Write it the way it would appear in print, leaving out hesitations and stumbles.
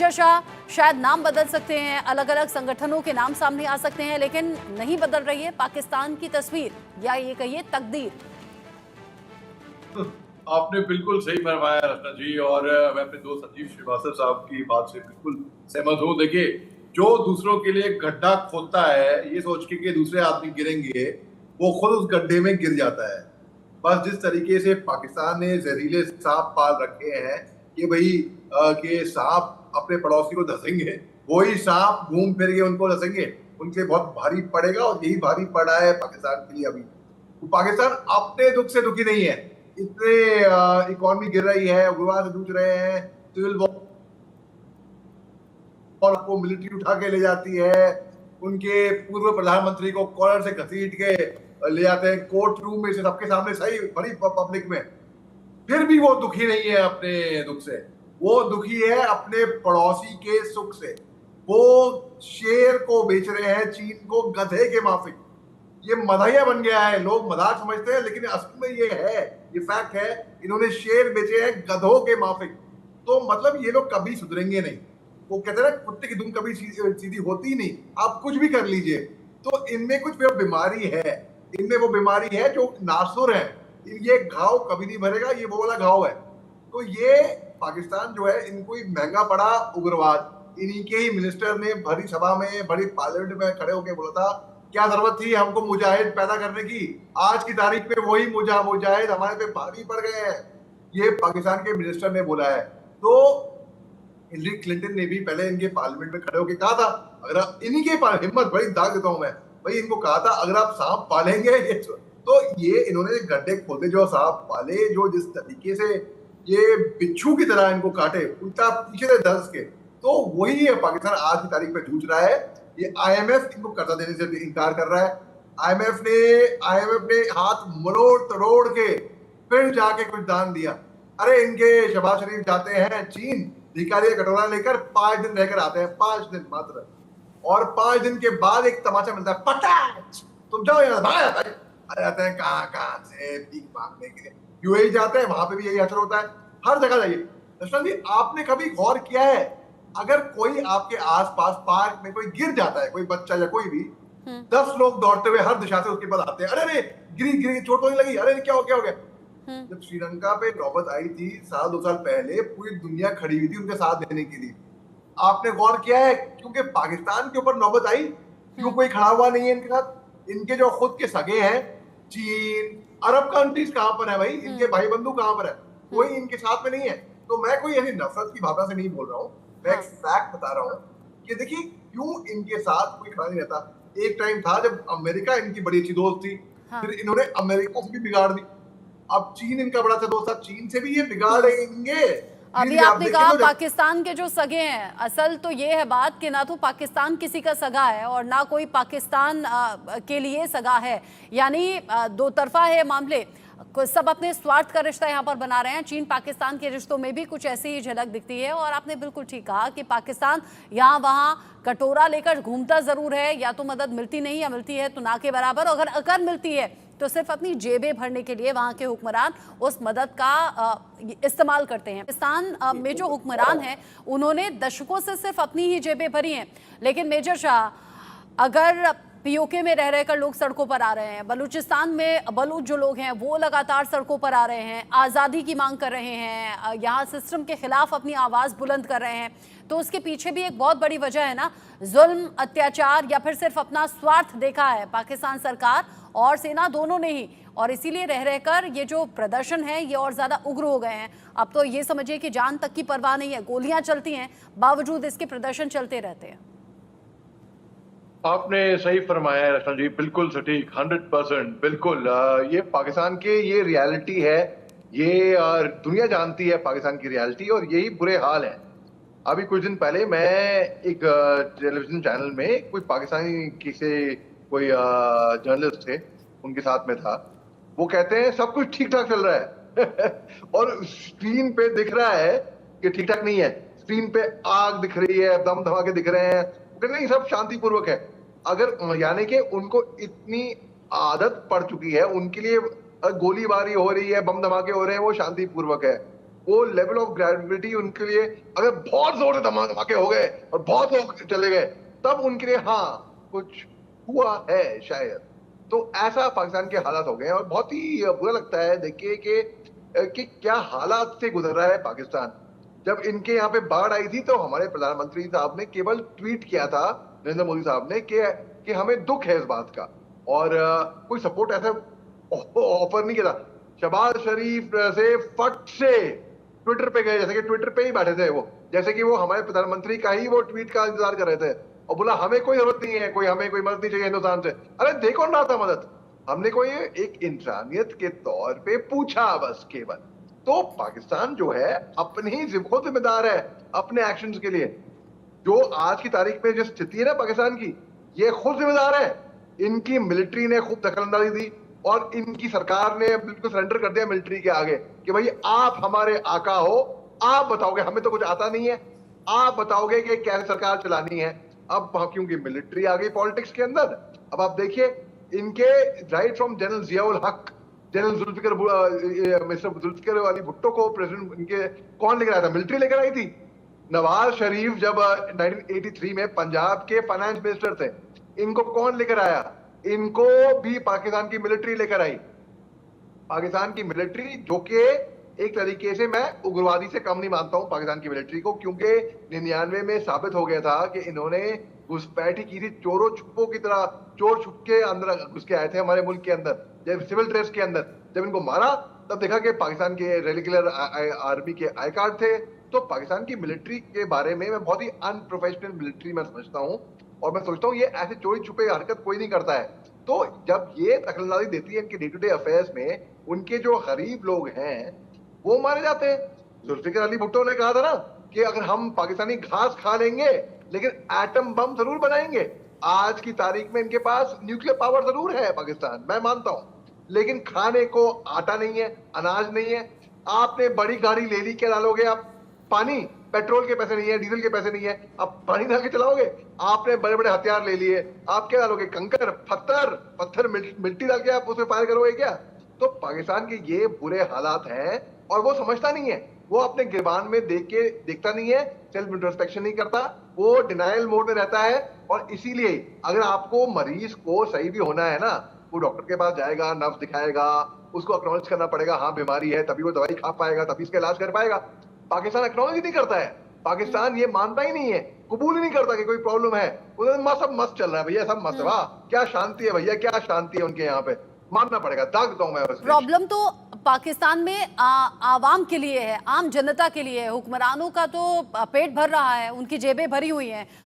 Major Shah शायद नाम बदल सकते हैं, अलग अलग संगठनों के नाम सामने आ सकते हैं, लेकिन नहीं बदल रही है पाकिस्तान की तस्वीर या ये कहिए तकदीर। आपने बिल्कुल सही फरमाया रत्ना जी, और मैं अपने दोस्त संजीव श्रीवास्तव साहब की बात से बिल्कुल सहमत हूँ। देखिए, जो दूसरों के लिए गड्ढा खोदता है ये सोच के कि दूसरे आदमी गिरेंगे, वो खुद उस गड्ढे में गिर जाता है। बस जिस तरीके से पाकिस्तान ने जहरीले सांप पाल रखे हैं कि भाई कि सांप अपने पड़ोसी को धसेंगे, वही सांप घूम फिर के उनको धसेंगे, उनसे बहुत भारी पड़ेगा, और यही भारी पड़ा है पाकिस्तान के लिए। अभी तो पाकिस्तान अपने दुख से दुखी नहीं है। इतने इकोनॉमी गिर रही है, उग्रवाद से जूझ रहे हैं, सिविल वॉर को मिलिट्री उठा के ले जाती है, उनके पूर्व प्रधानमंत्री को कॉलर से घसीट के ले जाते हैं कोर्ट रूम में से, सबके सामने, सही बड़ी पब्लिक में। फिर भी वो दुखी नहीं है अपने दुख से, वो दुखी है अपने पड़ोसी के सुख से। वो शेर को बेच रहे हैं चीन को गधे के माफिक। ये मजाहिया बन गया है, लोग मजाक समझते हैं, लेकिन असल में ये है, ये फैक्ट है। इन्होंने शेर बेचे हैं गधों के माफिक। तो मतलब ये लोग कभी सुधरेंगे नहीं। वो कहते हैं ना, कुत्ते की दुम कभी सीधी होती नहीं, आप कुछ भी कर लीजिए। तो इनमें कुछ बीमारी है, इनमें वो बीमारी है जो नासुर है। ये घाव कभी नहीं भरेगा, ये वो वाला घाव है। तो ये पाकिस्तान जो है, इनको ही महंगा पड़ा उग्रवाद। इन्हीं के ही मिनिस्टर ने भरी सभा में, बड़ी पार्लियामेंट में खड़े होकर बोला था, क्या जरूरत थी हमको मुजाहिद पैदा करने की, आज की तारीख में वही मुजाहिद हमारे पे भारी पड़ गए हैं। ये पाकिस्तान के मिनिस्टर ने बोला है। तो हिलरी क्लिंटन ने भी पहले इनके पार्लियामेंट में खड़े होकर कहा था, अगर आप इन्हीं के पास, हिम्मत बड़ी दाग देता हूं मैं भाई, इनको कहा था अगर आप सांप पालेंगे तो ये इन्होंने गड्ढे खोदे जो सांप पाले, जो जिस तरीके से ये बिच्छू की तरह इनको काटे, उल्टा पीछे से धंस के, तो वही है पाकिस्तान आज की तारीख में जूझ रहा है। ये आईएमएफ इनको कर्जा देने से इनकार कर रहा है। आईएमएफ ने हाथ मरोड़ तरोड़ के फिर जाके कुछ दान दिया। अरे इनके शहबाज शरीफ जाते हैं चीन, भिखारी कटोरा लेकर 5 दिन रहकर आते हैं, 5 दिन मात्र, और 5 दिन के बाद एक तमाचा मिलता है, पटाच, तुम जाओ यहाँ, भाग जाते हैं कहाँ से भीख मांगने के लिए। यूएई जाते हैं, वहां पे भी यही असर होता है। हर जगह जाइए। दर्शन जी, आपने कभी गौर किया है, अगर कोई आपके आसपास पार्क में कोई गिर जाता है, कोई बच्चा या कोई भी, 10 लोग दौड़ते हुए हर दिशा से उसके पास आते हैं, अरे गिरी चोट होने लगी, अरे क्या हो गया। जब श्रीलंका पे नौबत आई थी 2 साल पहले, पूरी दुनिया खड़ी हुई थी उनके साथ देने के लिए। आपने गौर किया है क्योंकि पाकिस्तान के ऊपर नौबत आई, क्यों कोई खड़ा हुआ नहीं है इनके साथ? इनके जो खुद के सगे हैं, चीन, अरब कंट्रीज कहां पर है भाई, इनके भाई बंधु कहां पर है? कोई इनके साथ में नहीं है। तो मैं कोई ऐसी नफरत की भावना से नहीं बोल रहा हूँ, मैं एक फैक्ट बता रहा हूँ कि देखिए क्यों इनके साथ कोई खड़ा नहीं रहता। एक टाइम था जब अमेरिका इनकी बड़ी अच्छी दोस्त थी, फिर इन्होंने अमेरिका से भी बिगाड़ दी। अब चीन इनका बड़ा अच्छा दोस्त था, चीन से भी ये बिगाड़ेंगे। अभी आपने कहा पाकिस्तान के जो सगे हैं, असल तो ये है बात कि ना तो पाकिस्तान किसी का सगा है और ना कोई पाकिस्तान के लिए सगा है, यानी दो तरफा है मामले। सब अपने स्वार्थ का रिश्ता यहाँ पर बना रहे हैं। चीन पाकिस्तान के रिश्तों में भी कुछ ऐसी ही झलक दिखती है। और आपने बिल्कुल ठीक कहा कि पाकिस्तान यहाँ वहाँ कटोरा लेकर घूमता जरूर है, या तो मदद मिलती नहीं, या मिलती है तो ना के बराबर। अगर मिलती है तो सिर्फ अपनी जेबें भरने के लिए वहाँ के हुक्मरान उस मदद का इस्तेमाल करते हैं। पाकिस्तान में जो हुक्मरान हैं उन्होंने दशकों से सिर्फ अपनी ही जेबें भरी हैं। लेकिन मेजर शाह, अगर पीओके में रह रहकर लोग सड़कों पर आ रहे हैं, बलूचिस्तान में बलूच जो लोग हैं वो लगातार सड़कों पर आ रहे हैं, आज़ादी की मांग कर रहे हैं, यहाँ सिस्टम के खिलाफ अपनी आवाज़ बुलंद कर रहे हैं, तो उसके पीछे भी एक बहुत बड़ी वजह है ना, जुल्म, अत्याचार, या फिर सिर्फ अपना स्वार्थ देखा है पाकिस्तान सरकार और सेना दोनों ने ही। और इसीलिए रह रहकर ये जो प्रदर्शन है ये और ज़्यादा उग्र हो गए हैं। अब तो ये समझिए कि जान तक की परवाह नहीं है, गोलियां चलती हैं, बावजूद इसके प्रदर्शन चलते रहते हैं। आपने सही फरमाया है रचना जी, बिल्कुल सटीक, 100% बिल्कुल। ये पाकिस्तान के ये रियलिटी है, ये दुनिया जानती है पाकिस्तान की रियलिटी, और यही बुरे हाल है। अभी कुछ दिन पहले मैं एक टेलीविजन चैनल में कोई पाकिस्तानी कोई जर्नलिस्ट थे, उनके साथ में था। वो कहते हैं सब कुछ ठीक ठाक चल रहा है और स्क्रीन पे दिख रहा है कि ठीक ठाक नहीं है। स्क्रीन पे आग दिख रही है, दम धमाके दिख रहे हैं, नहीं सब शांतिपूर्वक है। अगर यानी कि उनको इतनी आदत पड़ चुकी है, उनके लिए गोलीबारी हो रही है, बम धमाके हो रहे हैं, वो शांतिपूर्वक है। वो लेवल ऑफ ग्रेविटी उनके लिए, अगर बहुत जोर से धमाके हो गए और बहुत लोग चले गए, तब उनके लिए हाँ कुछ हुआ है शायद। तो ऐसा पाकिस्तान के हालात हो गए हैं और बहुत ही बुरा लगता है देखिए कि क्या हालात से गुजर रहा है पाकिस्तान। जब इनके यहाँ पे बाढ़ आई थी तो हमारे प्रधानमंत्री साहब ने केवल ट्वीट किया था, नरेंद्र मोदी साहब ने, कि हमें दुख है इस बात का, और कोई सपोर्ट ऐसा ऑफर नहीं किया था। शहबाज शरीफ से फट से ट्विटर पे गए, जैसे कि ट्विटर पे ही बैठे थे वो, जैसे कि वो हमारे प्रधानमंत्री का ही वो ट्वीट का इंतजार कर रहे थे, और बोला हमें कोई जरूरत नहीं है, हमें कोई मदद नहीं चाहिए हिंदुस्तान से। अरे दे कौन रहा था मदद? हमने कोई एक इंसानियत के तौर पे पूछा बस केवल। तो पाकिस्तान जो है अपनी खुद जिम्मेदार है अपने एक्शंस के लिए। जो आज की तारीख में जो स्थिति है ना पाकिस्तान की, ये खुद जिम्मेदार है। इनकी मिलिट्री ने खूब दखलंदाजी दी और इनकी सरकार ने बिल्कुल सरेंडर कर दिया मिलिट्री के आगे कि भाई आप हमारे आका हो, आप बताओगे, हमें तो कुछ आता नहीं है, आप बताओगे कि कैसे सरकार चलानी है। अब क्योंकि मिलिट्री आ गई पॉलिटिक्स के अंदर, अब आप देखिए इनके राइट फ्रॉम जनरल जियाउल हक, जनरल मिस्टर जुल्फिकर वाली भुट्टो को प्रेसिडेंट इनके कौन लेकर आया था? मिलिट्री लेकर आई थी। नवाज शरीफ जब 1983 में पंजाब के फाइनेंस मिनिस्टर थे, इनको कौन लेकर आया? इनको भी पाकिस्तान की मिलिट्री लेकर आई। पाकिस्तान की मिलिट्री, जो कि एक तरीके से मैं उग्रवादी से कम नहीं मानता हूं पाकिस्तान की मिलिट्री को, क्योंकि 99 में साबित हो गया था कि इन्होंने घुसपैठी की थी चोरों छुपों की तरह। चोर छुप के अंदर घुस के आए थे हमारे मुल्क के अंदर, जब सिविल ड्रेस के अंदर। जब इनको मारा तब देखा कि पाकिस्तान के रेगुलर आर्मी के आई कार्ड थे। तो पाकिस्तान की मिलिट्री के बारे में मैं बहुत ही अनप्रोफेशनल मिलिट्री मैं समझता हूं, और मैं सोचता हूं ये ऐसे चोरी छुपे हरकत कोई नहीं करता है। तो जब ये दखलंदाजी देती है इनके डे टू डे अफेयर्स में, उनके जो गरीब लोग हैं वो मारे जाते हैं। जुल्फिकर अली भुट्टो ने कहा था ना कि अगर हम पाकिस्तानी घास खा लेंगे लेकिन एटम बम जरूर बनाएंगे। आज की तारीख में इनके पास न्यूक्लियर पावर जरूर है पाकिस्तान, मैं मानता हूं, लेकिन खाने को आटा नहीं है, अनाज नहीं है। आपने बड़ी गाड़ी ले ली, क्या डालोगे आप? पानी। पेट्रोल के पैसे नहीं है, डीजल के पैसे नहीं है, आप पानी डाल के चलाओगे। आपने बड़े बड़े हथियार ले लिए, आप क्या डालोगे? कंकर, पत्थर मिट्टी डाल के आप उसमें फायर करोगे क्या? तो पाकिस्तान के ये बुरे हालात हैं और वो समझता नहीं है। वो अपने गिरबान में देखता नहीं है, सेल्फ इंट्रोस्पेक्शन नहीं करता, वो डिनायल मोड में रहता है। और इसीलिए अगर आपको मरीज को सही भी होना है ना, वो डॉक्टर के पास जाएगा, नर्स दिखाएगा, उसको एक्नॉलेज करना पड़ेगा हाँ बीमारी है, तभी वो दवाई खा पाएगा, तभी इसका इलाज कर पाएगा। पाकिस्तान एक्नॉलेज नहीं करता है। पाकिस्तान ये मानता ही नहीं है, कबूल ही नहीं करता कि कोई प्रॉब्लम है। उधर सब मस्त चल रहा है भैया, सब मस्त है। वाह क्या शांति है भैया, क्या शांति है उनके यहाँ पे, मानना पड़ेगा। दाग देता हूं मैं बस। प्रॉब्लम तो पाकिस्तान में आवाम के लिए है, आम जनता के लिए है। हुक्मरानों का तो पेट भर रहा है, उनकी जेबें भरी हुई हैं।